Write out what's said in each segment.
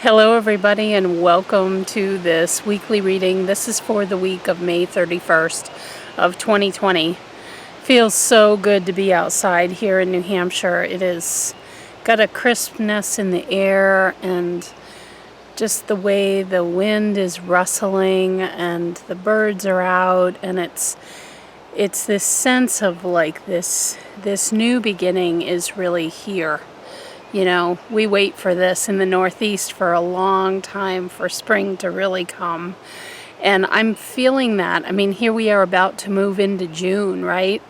Hello everybody and welcome to this weekly reading. This is for the week of May 31st of 2020. Feels so good to be outside here in New Hampshire. It is got a crispness in the air and just the way the wind is rustling and the birds are out, and it's this sense of like this new beginning is really here. You know, we wait for this in the Northeast for a long time for spring to really come. And I'm feeling that. I mean, here we are about to move into June, right?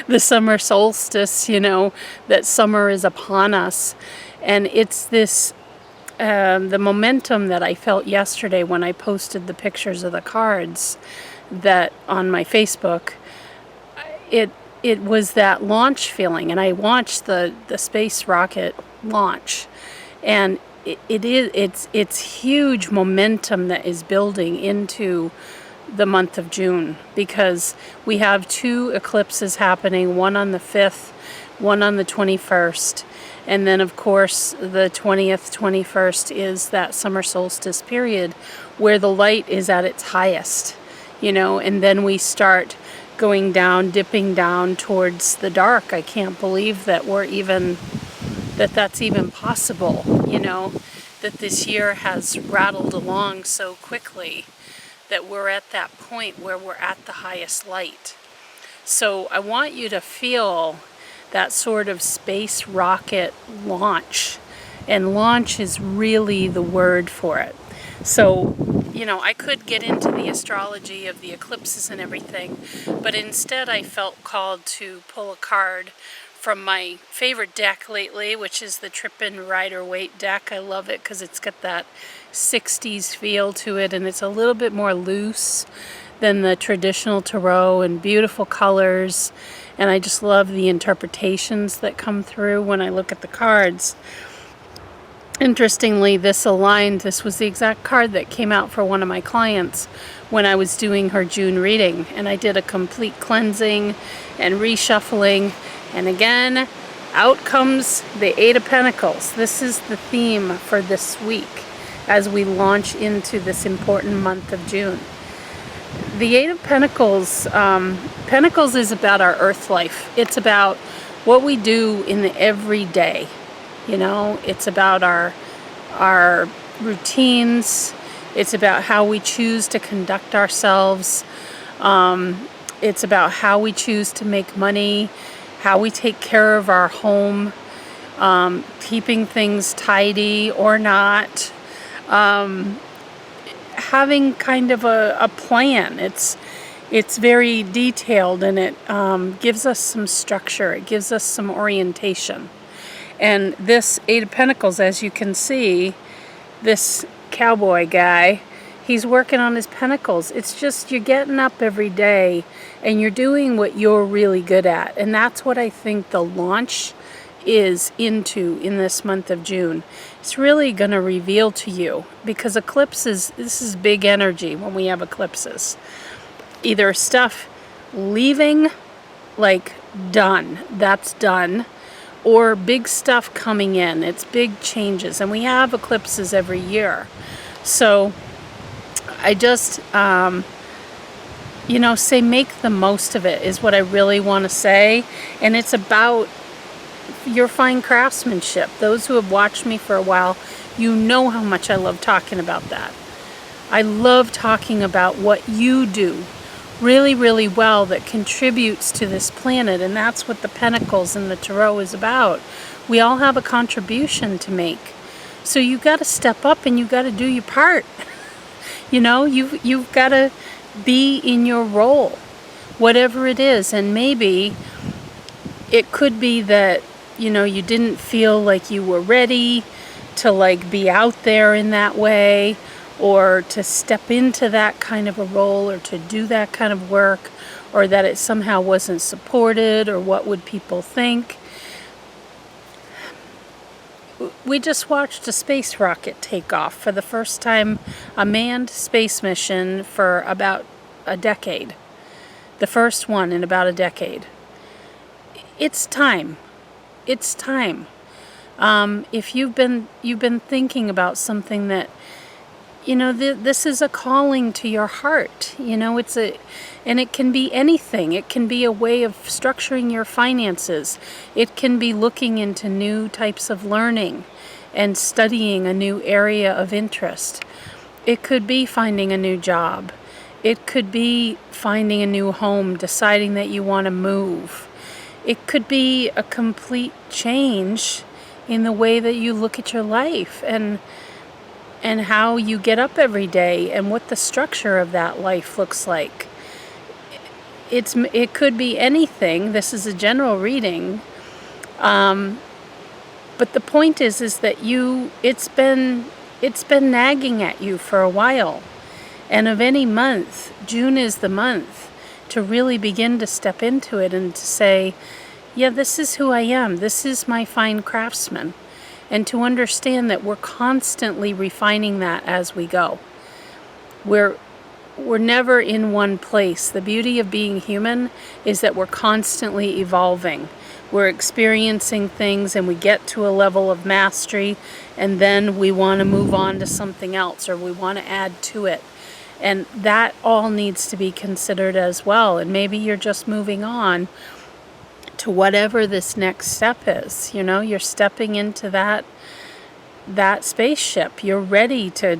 The summer solstice, that summer is upon us. And it's this, the momentum that I felt yesterday when I posted the pictures of the cards that on my Facebook. It was that launch feeling, and I watched the space rocket launch, and it's huge momentum that is building into the month of June, because we have two eclipses happening, one on the 5th, one on the 21st, and then of course the 20th, 21st is that summer solstice period where the light is at its highest, and then we start going down, dipping down towards the dark. I can't believe that that's even possible, that this year has rattled along so quickly that we're at that point where we're at the highest light. So I want you to feel that sort of space rocket launch, and launch is really the word for it. So, I could get into the astrology of the eclipses and everything, but instead I felt called to pull a card from my favorite deck lately, which is the Trippin Rider-Waite deck. I love it because it's got that 60s feel to it, and it's a little bit more loose than the traditional tarot, and beautiful colors, and I just love the interpretations that come through when I look at the cards. Interestingly, this was the exact card that came out for one of my clients when I was doing her June reading, and I did a complete cleansing and reshuffling, and again, out comes the Eight of Pentacles. This is the theme for this week as we launch into this important month of June. The Eight of Pentacles, Pentacles is about our earth life. It's about what we do in the everyday. It's about our routines. It's about how we choose to conduct ourselves. It's about how we choose to make money, how we take care of our home, keeping things tidy or not, having kind of a plan. It's very detailed, and it gives us some structure. It gives us some orientation. And this Eight of Pentacles, as you can see, this cowboy guy, he's working on his pentacles. It's just you're getting up every day and you're doing what you're really good at. And that's what I think the launch is into in this month of June. It's really going to reveal to you, because eclipses, this is big energy when we have eclipses. Either stuff leaving, like done, that's done, or big stuff coming in. It's big changes, and we have eclipses every year. So I just say make the most of it is what I really want to say. And it's about your fine craftsmanship. Those who have watched me for a while, you know how much I love talking about that. I love talking about what you do really, really well that contributes to this planet, and that's what the Pentacles and the Tarot is about. We all have a contribution to make. So you've got to step up and you've got to do your part. You've got to be in your role, whatever it is. And maybe it could be that, you didn't feel like you were ready to be out there in that way, or to step into that kind of a role, or to do that kind of work, or that it somehow wasn't supported, or what would people think. We just watched a space rocket take off for the first time, a manned space mission for about a decade. The first one in about a decade. It's time. It's time. If you've been thinking about something that, this is a calling to your heart. And it can be anything. It can be a way of structuring your finances. It can be looking into new types of learning and studying a new area of interest. It could be finding a new job. It could be finding a new home, deciding that you want to move. It could be a complete change in the way that you look at your life and how you get up every day and what the structure of that life looks like. It could be anything. This is a general reading. But the point is that it's been nagging at you for a while. And of any month, June is the month to really begin to step into it and to say, yeah, this is who I am. This is my fine craftsman. And to understand that we're constantly refining that as we go. We're never in one place. The beauty of being human is that we're constantly evolving. We're experiencing things and we get to a level of mastery, and then we want to move on to something else, or we want to add to it. And that all needs to be considered as well. And maybe you're just moving on to whatever this next step is. You're stepping into that spaceship. You're ready to,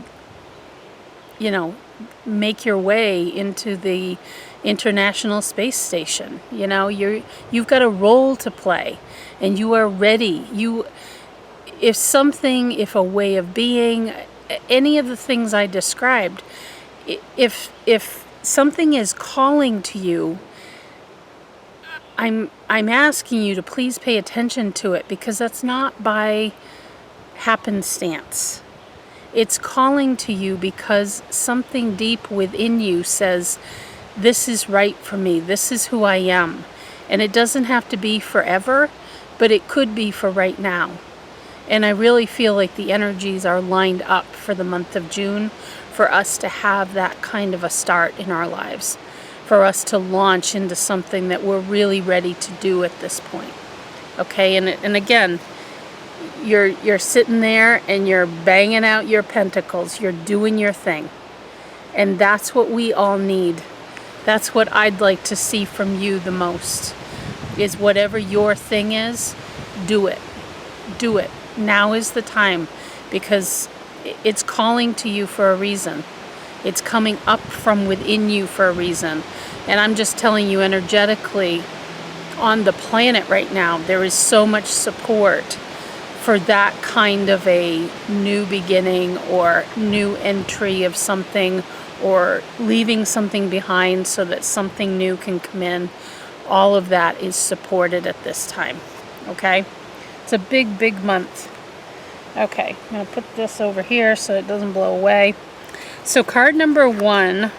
make your way into the International Space Station. You've got a role to play, and you are ready. If a way of being, any of the things I described, if something is calling to you, I'm asking you to please pay attention to it, because that's not by happenstance. It's calling to you because something deep within you says, this is right for me. This is who I am. And it doesn't have to be forever, but it could be for right now. And I really feel like the energies are lined up for the month of June for us to have that kind of a start in our lives, for us to launch into something that we're really ready to do at this point. Okay, and again, you're sitting there and you're banging out your pentacles. You're doing your thing. And that's what we all need. That's what I'd like to see from you the most, is whatever your thing is, do it. Do it. Now is the time, because it's calling to you for a reason. It's coming up from within you for a reason. And I'm just telling you, energetically, on the planet right now, there is so much support for that kind of a new beginning or new entry of something, or leaving something behind so that something new can come in. All of that is supported at this time. Okay? It's a big, big month. Okay, I'm going to put this over here so it doesn't blow away. So card number 1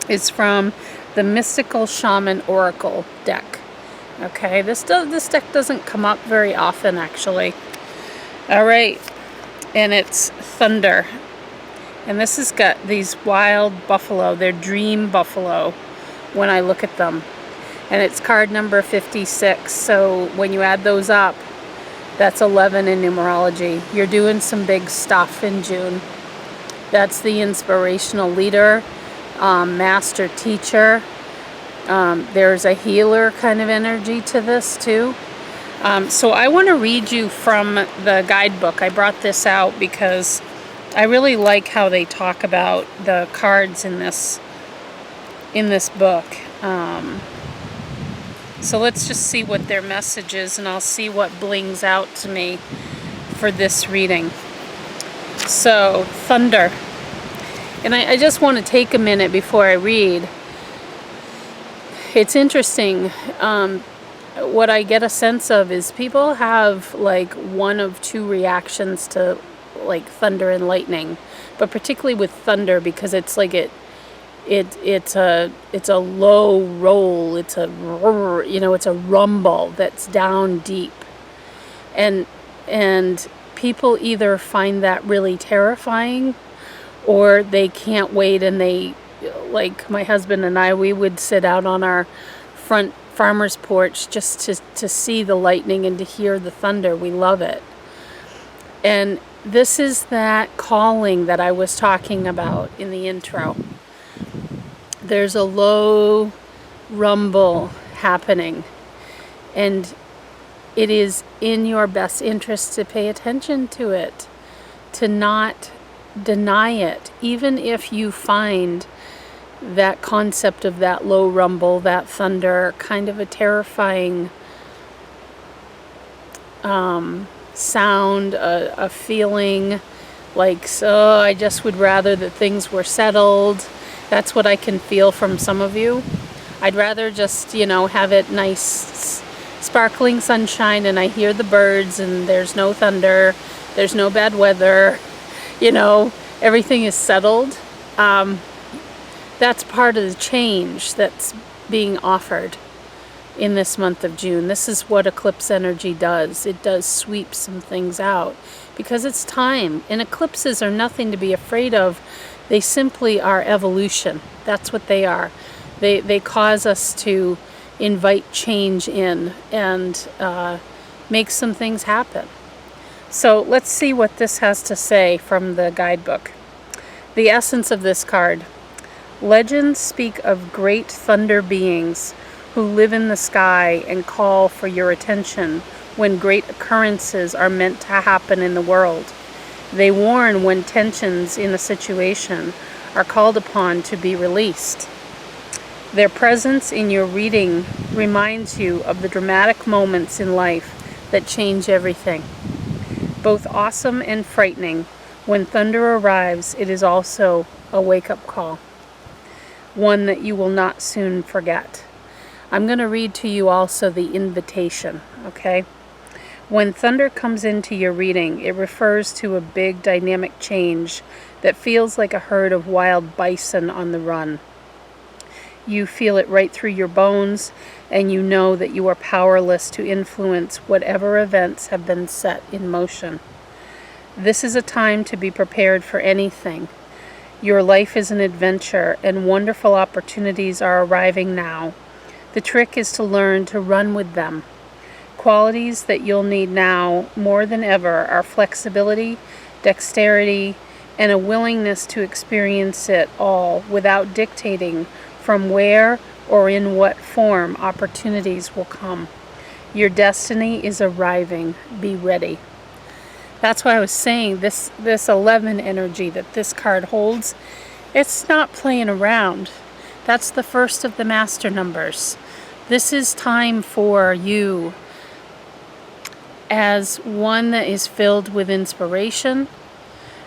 is from the Mystical Shaman Oracle deck. Okay, this deck doesn't come up very often, actually. All right, and it's Thunder. And this has got these wild buffalo. They're dream buffalo when I look at them. And it's card number 56. So when you add those up, that's 11 in numerology. You're doing some big stuff in June. That's the inspirational leader, master teacher. There's a healer kind of energy to this too. So I want to read you from the guidebook. I brought this out because I really like how they talk about the cards in this book. So let's just see what their message is, and I'll see what blings out to me for this reading. So, Thunder. And I just want to take a minute before I read. It's interesting. What I get a sense of is people have like one of two reactions to like thunder and lightning, but particularly with thunder, because it's like it's a low roll, it's a rumble that's down deep, and people either find that really terrifying, or they can't wait, and they, like my husband and I, we would sit out on our front farmer's porch just to see the lightning and to hear the thunder. We love it. And this is that calling that I was talking about in the intro. There's a low rumble happening, and it is in your best interest to pay attention to it, to not deny it, even if you find that concept of that low rumble, that thunder, kind of a terrifying sound, a feeling like, so I just would rather that things were settled. That's what I can feel from some of you. I'd rather just, have it nice, sparkling sunshine, and I hear the birds, and there's no thunder, there's no bad weather, everything is settled. That's part of the change that's being offered in this month of June. This is what eclipse energy does. It does sweep some things out because it's time. And eclipses are nothing to be afraid of. They simply are evolution. That's what they are. They cause us to invite change in and make some things happen. So let's see what this has to say from the guidebook. The essence of this card. Legends speak of great thunder beings who live in the sky and call for your attention when great occurrences are meant to happen in the world. They warn when tensions in a situation are called upon to be released. Their presence in your reading reminds you of the dramatic moments in life that change everything. Both awesome and frightening, when thunder arrives, it is also a wake-up call. One that you will not soon forget. I'm going to read to you also the invitation, okay? When thunder comes into your reading, it refers to a big dynamic change that feels like a herd of wild bison on the run. You feel it right through your bones, and you know that you are powerless to influence whatever events have been set in motion. This is a time to be prepared for anything. Your life is an adventure, and wonderful opportunities are arriving now. The trick is to learn to run with them. Qualities that you'll need now more than ever are flexibility, dexterity, and a willingness to experience it all without dictating from where or in what form opportunities will come. Your destiny is arriving. Be ready. That's why I was saying this 11 energy that this card holds, it's not playing around. That's the first of the master numbers. This is time for you as one that is filled with inspiration,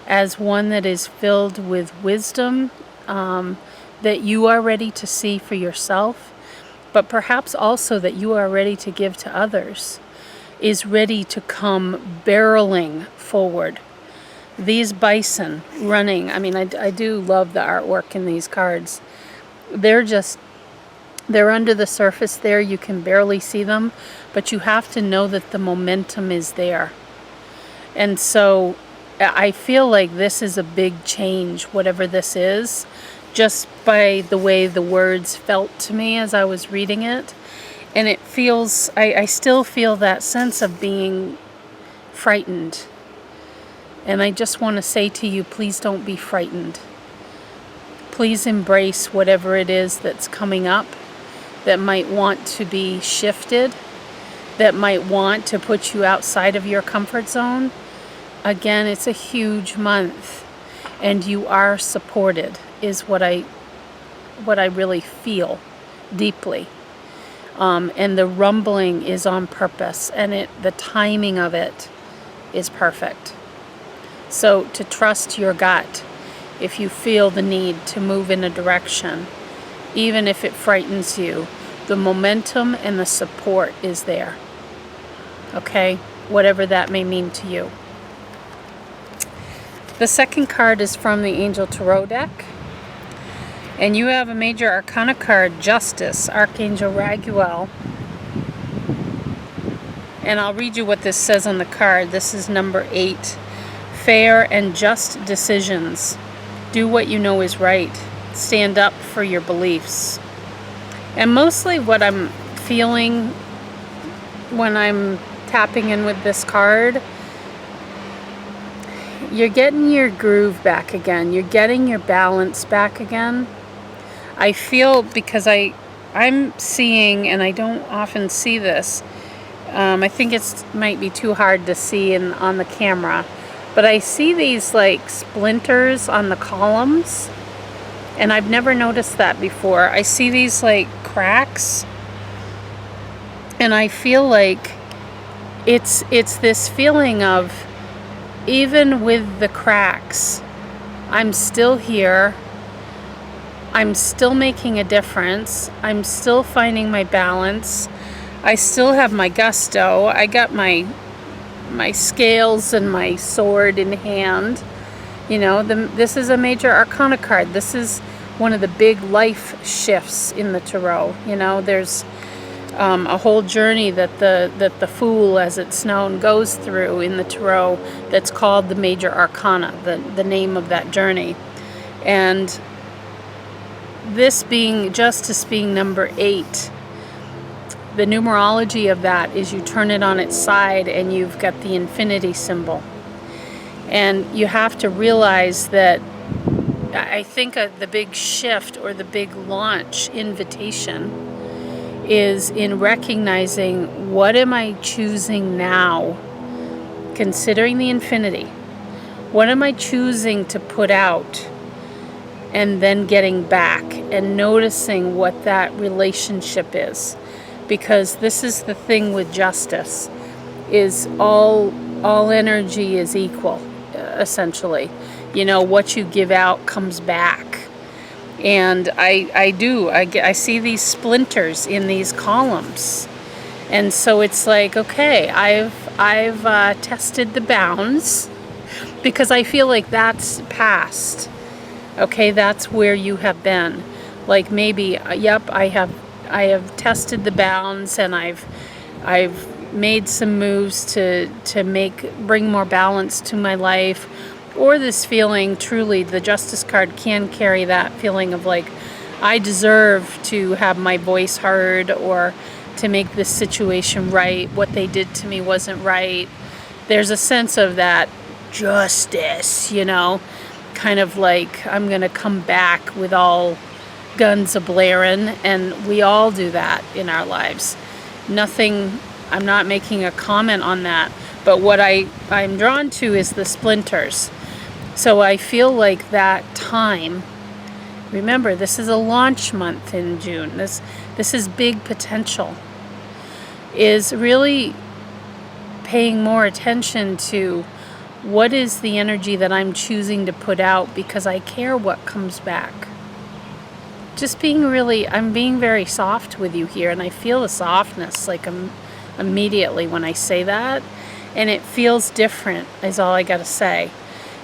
as one that is filled with wisdom, that you are ready to see for yourself, but perhaps also that you are ready to give to others, is ready to come barreling forward. These bison running, I do love the artwork in these cards. They're under the surface there. You can barely see them, but you have to know that the momentum is there. And so I feel like this is a big change, whatever this is, just by the way the words felt to me as I was reading it. And it feels, I still feel that sense of being frightened. And I just want to say to you, please don't be frightened. Please embrace whatever it is that's coming up, that might want to be shifted, that might want to put you outside of your comfort zone. Again, it's a huge month, and you are supported, is what I really feel deeply. And the rumbling is on purpose, and the timing of it is perfect. So to trust your gut, if you feel the need to move in a direction, even if it frightens you, the momentum and the support is there. Okay? Whatever that may mean to you. The second card is from the Angel Tarot deck. And you have a major arcana card, Justice, Archangel Raguel. And I'll read you what this says on the card. This is number 8. Fair and just decisions. Do what you know is right. Stand up for your beliefs. And mostly what I'm feeling when I'm tapping in with this card, you're getting your groove back again. You're getting your balance back again. I feel, because I'm seeing, and I don't often see this, I think it might be too hard to see on the camera, but I see these like splinters on the columns, and I've never noticed that before. I see these like cracks, and I feel like it's this feeling of, even with the cracks, I'm still here. I'm still making a difference. I'm still finding my balance. I still have my gusto. I got my scales and my sword in hand. You know, this is a major arcana card. This is one of the big life shifts in the tarot. You know, there's a whole journey that the Fool, as it's known, goes through in the tarot that's called the major arcana, the name of that journey. And this being, justice being number 8, the numerology of that is you turn it on its side and you've got the infinity symbol. And you have to realize that, I think the big shift or the big launch invitation is in recognizing, what am I choosing now, considering the infinity? What am I choosing to put out? And then getting back and noticing what that relationship is. Because this is the thing with justice, is all energy is equal, essentially. You know, what you give out comes back. And I see these splinters in these columns. And so it's like, okay, I've tested the bounds, because I feel like that's past. Okay, that's where you have been. Like, maybe, yep, I have tested the bounds, and I've made some moves to bring more balance to my life. Or this feeling, truly, the Justice card can carry that feeling of like, I deserve to have my voice heard, or to make this situation right. What they did to me wasn't right. There's a sense of that justice, you know, kind of like, I'm going to come back with all guns a-blaring, and we all do that in our lives. Nothing, I'm not making a comment on that, but what I'm drawn to is the splinters. So I feel like that time, remember, this is a launch month in June, this is big potential, is really paying more attention to what is the energy that I'm choosing to put out, because I care what comes back. Just I'm being very soft with you here, and I feel the softness like immediately when I say that, and it feels different, is all I gotta say.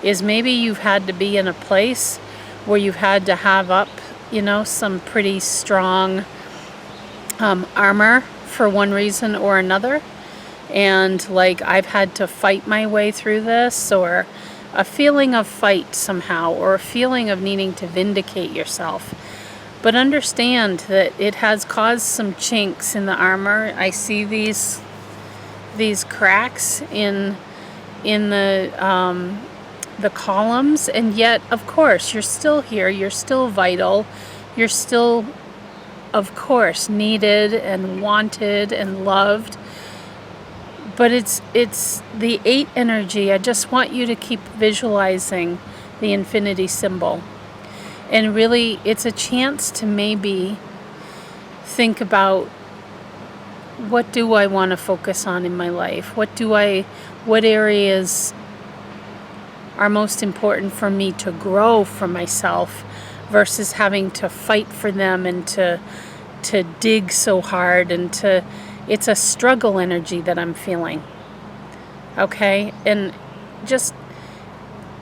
Is maybe you've had to be in a place where you've had to have up, you know, some pretty strong armor for one reason or another, and like, I've had to fight my way through this, or a feeling of fight somehow, or a feeling of needing to vindicate yourself. But understand that it has caused some chinks in the armor. I see these cracks in the columns, and yet, of course, you're still here. You're still vital. You're still, of course, needed and wanted and loved. But it's the 8 energy. I just want you to keep visualizing the infinity symbol. And really, it's a chance to maybe think about, what do I want to focus on in my life? What areas are most important for me to grow for myself, versus having to fight for them and to dig so hard, and it's a struggle energy that I'm feeling. Okay? And just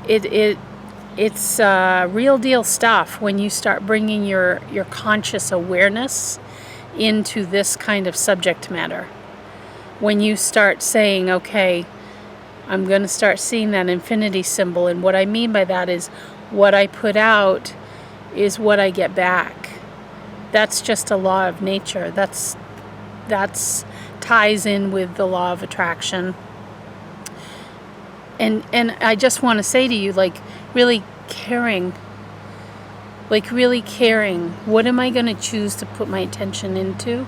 it's real deal stuff when you start bringing your conscious awareness into this kind of subject matter. When you start saying, okay, I'm going to start seeing that infinity symbol, and what I mean by that is, what I put out is what I get back. That's just a law of nature. That's that's ties in with the law of attraction. And I just want to say to you, like, really caring. Like, really caring. What am I going to choose to put my attention into?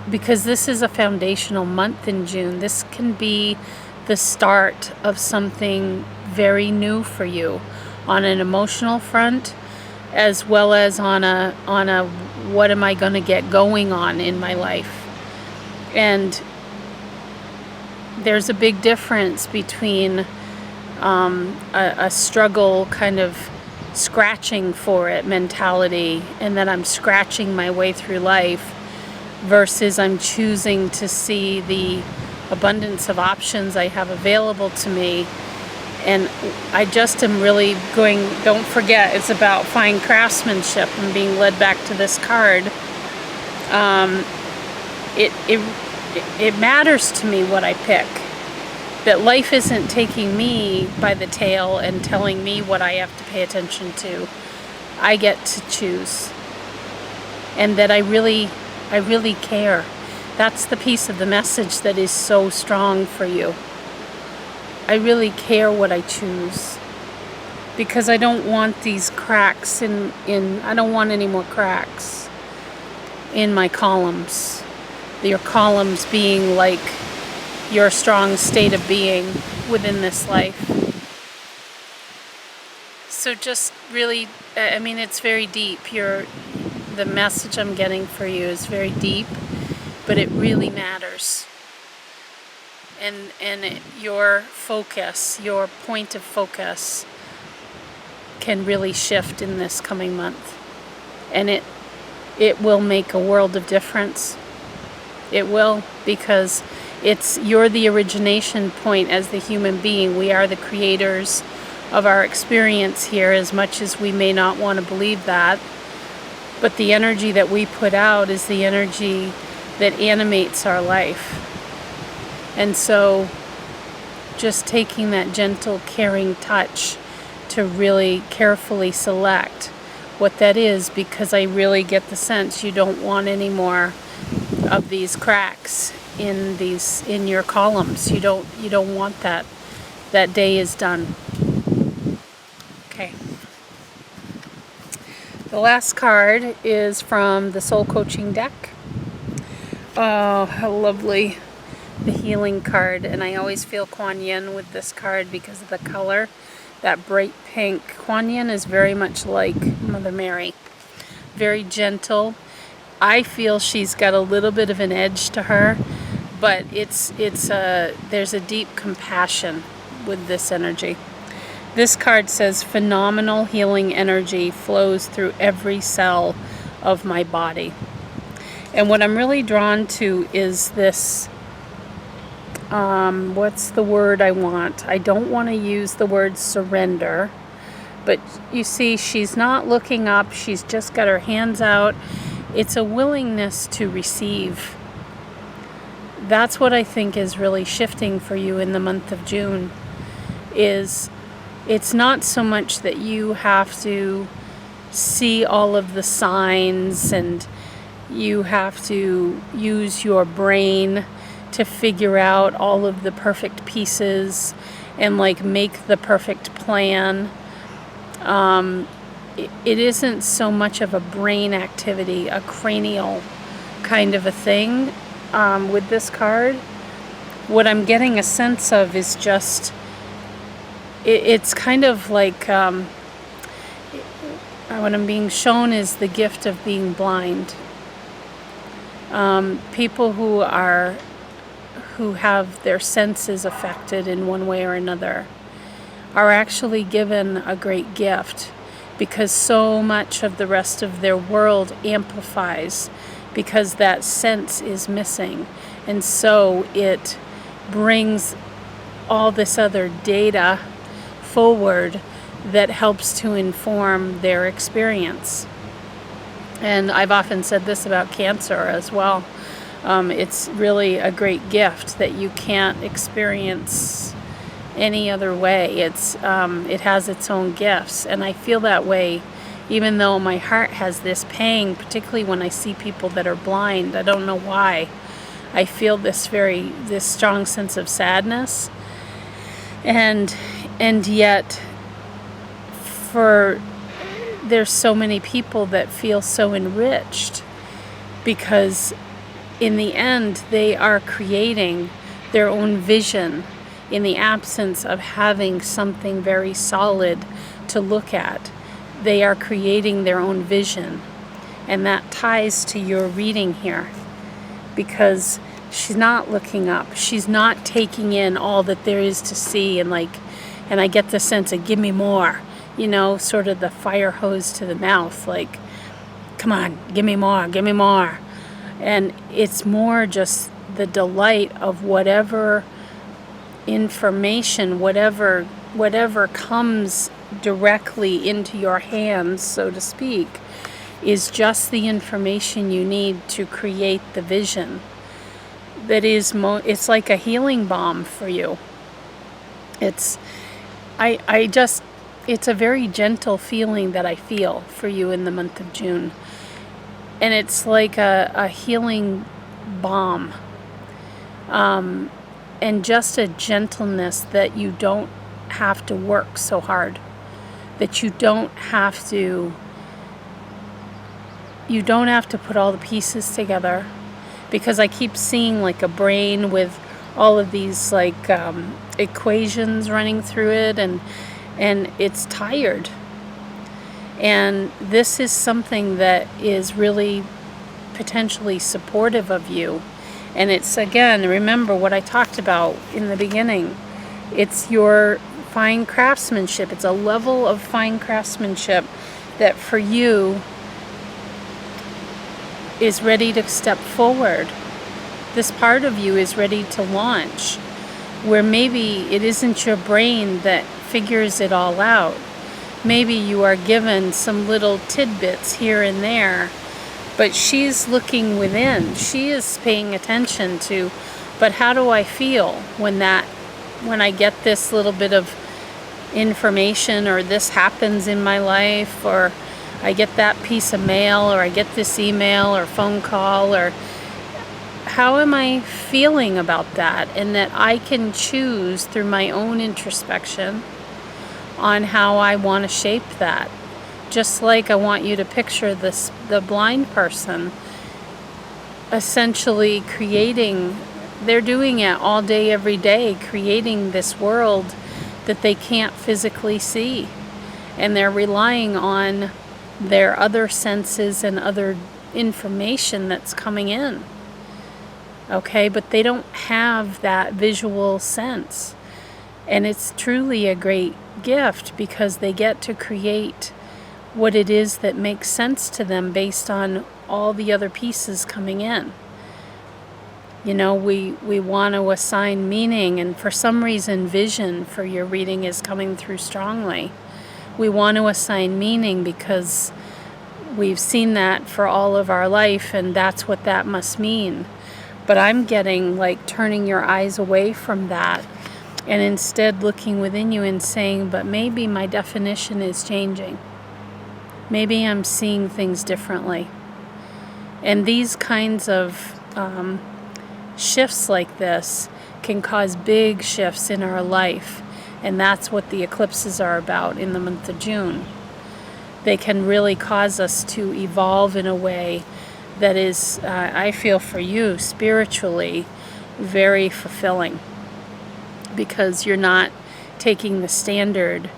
Because this is a foundational month in June. This can be the start of something very new for you on an emotional front, as well as on a what am I going to get going on in my life. And there's a big difference between a struggle kind of scratching for it mentality, and that I'm scratching my way through life, versus I'm choosing to see the abundance of options I have available to me. And I just am really going, don't forget, it's about fine craftsmanship and being led back to this card. It matters to me what I pick. That life isn't taking me by the tail and telling me what I have to pay attention to. I get to choose. And that I really care. That's the piece of the message that is so strong for you. I really care what I choose. Because I don't want these cracks I don't want any more cracks in my columns. Your columns being like your strong state of being within this life. So just really, I mean, it's very deep. The message I'm getting for you is very deep, but it really matters. And your focus, your point of focus can really shift in this coming month. And it will make a world of difference. It will, because you're the origination point as the human being. We are the creators of our experience here, as much as we may not want to believe that. But the energy that we put out is the energy that animates our life. And so just taking that gentle, caring touch to really carefully select what that is, because I really get the sense you don't want any more of these cracks in your columns. You don't want that. That day is done. Okay. The last card is from the Soul Coaching deck. Oh, how lovely. The healing card. And I always feel Kuan Yin with this card because of the color. That bright pink. Kuan Yin is very much like Mother Mary. Very gentle. I feel she's got a little bit of an edge to her, but there's a deep compassion with this energy. This card says, phenomenal healing energy flows through every cell of my body. And what I'm really drawn to is this, what's the word I want? I don't want to use the word surrender, but you see, she's not looking up, she's just got her hands out. It's a willingness to receive. That's what I think is really shifting for you in the month of June. It's not so much that you have to see all of the signs and you have to use your brain to figure out all of the perfect pieces and like make the perfect plan. It isn't so much of a brain activity, a cranial kind of a thing with this card. What I'm getting a sense of is just, it's kind of like, what I'm being shown is the gift of being blind. People who have their senses affected in one way or another are actually given a great gift, because so much of the rest of their world amplifies because that sense is missing. And so it brings all this other data forward that helps to inform their experience. And I've often said this about cancer as well. It's really a great gift that you can't experience any other way. It has its own gifts, and I feel that way even though my heart has this pang, particularly when I see people that are blind. I don't know why. I feel this strong sense of sadness. And yet, there's so many people that feel so enriched, because in the end they are creating their own vision in the absence of having something very solid to look at. They are creating their own vision. And that ties to your reading here, because she's not looking up. She's not taking in all that there is to see, and I get the sense of give me more, sort of the fire hose to the mouth, like, come on, give me more, give me more. And it's more just the delight of whatever information, whatever comes directly into your hands, so to speak, is just the information you need to create the vision. That is, it's like a healing balm for you. It's a very gentle feeling that I feel for you in the month of June. And it's like a healing balm. And just a gentleness that you don't have to work so hard. That you don't have to put all the pieces together. Because I keep seeing like a brain with all of these equations running through it, and it's tired. And this is something that is really potentially supportive of you. And it's, again, remember what I talked about in the beginning. It's your fine craftsmanship. It's a level of fine craftsmanship that for you is ready to step forward. This part of you is ready to launch, where maybe it isn't your brain that figures it all out. Maybe you are given some little tidbits here and there, but she's looking within. She is paying attention to, but how do I feel when I get this little bit of information, or this happens in my life, or I get that piece of mail, or I get this email or phone call, or how am I feeling about that? And that I can choose through my own introspection on how I want to shape that. Just like I want you to picture the blind person essentially creating, they're doing it all day, every day, creating this world that they can't physically see. And they're relying on their other senses and other information that's coming in. Okay, but they don't have that visual sense. And it's truly a great gift, because they get to create what it is that makes sense to them based on all the other pieces coming in. We want to assign meaning, and for some reason vision for your reading is coming through strongly. We want to assign meaning because we've seen that for all of our life, and that's what that must mean. But I'm getting like turning your eyes away from that, and instead looking within you and saying, but maybe my definition is changing. Maybe I'm seeing things differently. And these kinds of shifts like this can cause big shifts in our life. And that's what the eclipses are about in the month of June. They can really cause us to evolve in a way that is, I feel for you, spiritually very fulfilling. Because you're not taking the standard,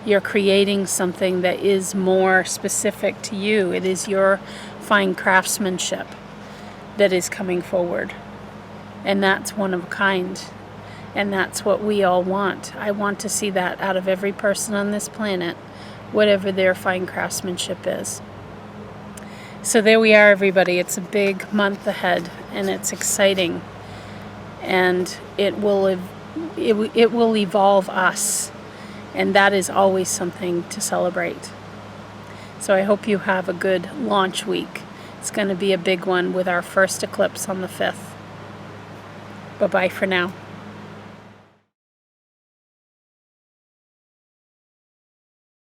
you're creating something that is more specific to you. It is your fine craftsmanship that is coming forward. And that's one of a kind. And that's what we all want. I want to see that out of every person on this planet, whatever their fine craftsmanship is. So there we are, everybody. It's a big month ahead, and it's exciting. And it will evolve us, and that is always something to celebrate. So I hope you have a good launch week. It's going to be a big one with our first eclipse on the 5th. Bye-bye for now.